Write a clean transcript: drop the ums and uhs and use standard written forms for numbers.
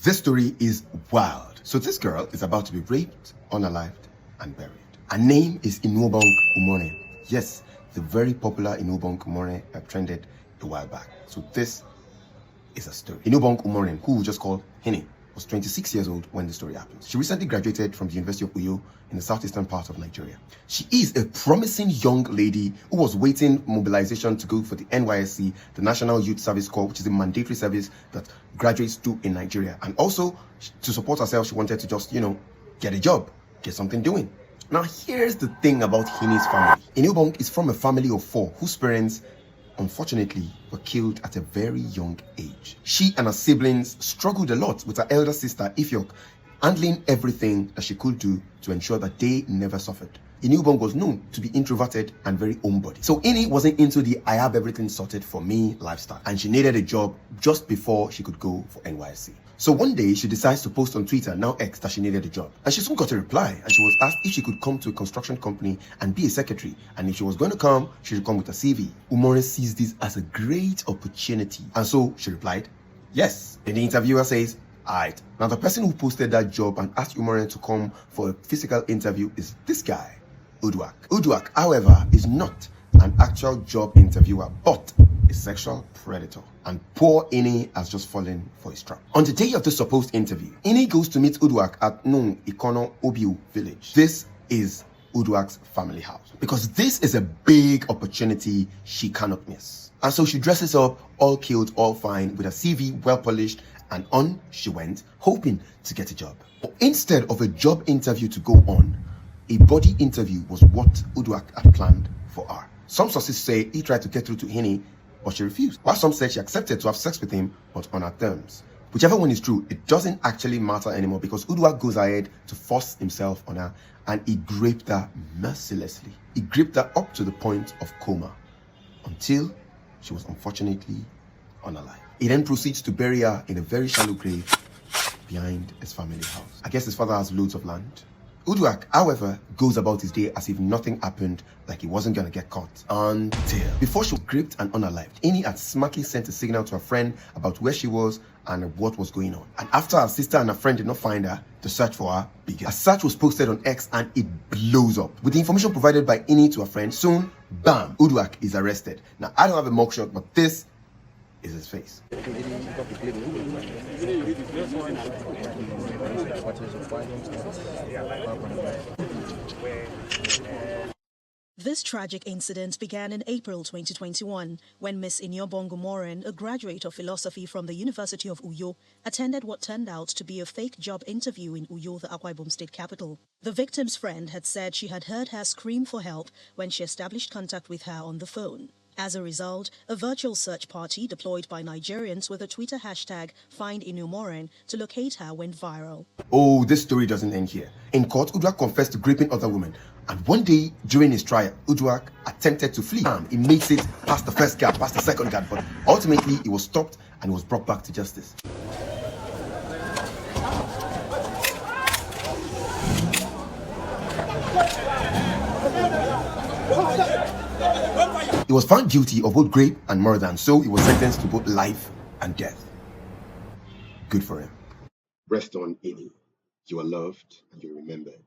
This story is wild. So this girl is about to be raped, unalived, and buried. Her name is Iniubong Umoren. Yes, the very popular Iniubong Umoren that trended a while back. So this is a story. Iniubong Umoren, who we just call Hiny, was 26 years old when the story happened. She recently graduated from the University of Uyo in the southeastern part of Nigeria. She is a promising young lady who was waiting mobilization to go for the NYSC, the National Youth Service Corps, which is a mandatory service that graduates do in Nigeria. And also, to support herself, she wanted to just, get a job, get something doing. Now, here's the thing about Hiny's family. Iniubong is from a family of 4 whose parents unfortunately were killed at a very young age. She and her siblings struggled a lot with her elder sister Ifyok, handling everything that she could do to ensure that they never suffered. Iniubong was known to be introverted and very homebody. So Hiny wasn't into the I have everything sorted for me lifestyle, and she needed a job just before she could go for NYSC. So one day she decides to post on Twitter, now X, that she needed a job. And she soon got a reply, and she was asked if she could come to a construction company and be a secretary. And if she was going to come, she should come with a CV. Umoren sees this as a great opportunity. And so she replied, yes. Then the interviewer says, alright. Now the person who posted that job and asked Umoren to come for a physical interview is this guy, Uduak. Uduak, however, is not an actual job interviewer, but a sexual predator. And poor Hiny has just fallen for his trap. On the day of the supposed interview, Hiny goes to meet Uduak at Nung Ikono Obiu village. This is Uduak's family house, because this is a big opportunity she cannot miss. And so she dresses up, all killed, all fine, with a CV well polished, and on she went, hoping to get a job. But instead of a job interview to go on, a body interview was what Uduak had planned for her. Some sources say he tried to get through to Hiny, but she refused. While some said she accepted to have sex with him, but on her terms. Whichever one is true, it doesn't actually matter anymore, because Uduak goes ahead to force himself on her, and he raped her mercilessly. He raped her up to the point of coma, until she was unfortunately unalive. He then proceeds to bury her in a very shallow grave behind his family house. I guess his father has loads of land. Uduak, however, goes about his day as if nothing happened, like he wasn't gonna get caught. Until, before she was gripped and unalived, Hiny had smartly sent a signal to her friend about where she was and what was going on. And after her sister and her friend did not find her, the search for her began. A search was posted on X and it blows up. With the information provided by Hiny to her friend, soon, bam, Uduak is arrested. Now, I don't have a mugshot, but this is his face. This tragic incident began in April 2021 when Miss Iniubong Umoren, a graduate of philosophy from the University of Uyo, attended what turned out to be a fake job interview in Uyo, the Akwa Ibom State capital. The victim's friend had said she had heard her scream for help when she established contact with her on the phone. As a result, a virtual search party deployed by Nigerians with a Twitter hashtag #FindIniUmoren to locate her went viral. Oh, this story doesn't end here. In court, Uduak confessed to raping other women. And one day, during his trial, Uduak attempted to flee. He makes it past the first guard, past the second guard, but ultimately he was stopped and was brought back to justice. He was found guilty of both rape and murder, and so he was sentenced to both life and death. Good for him. Rest on, Hiny. You are loved and you are remembered.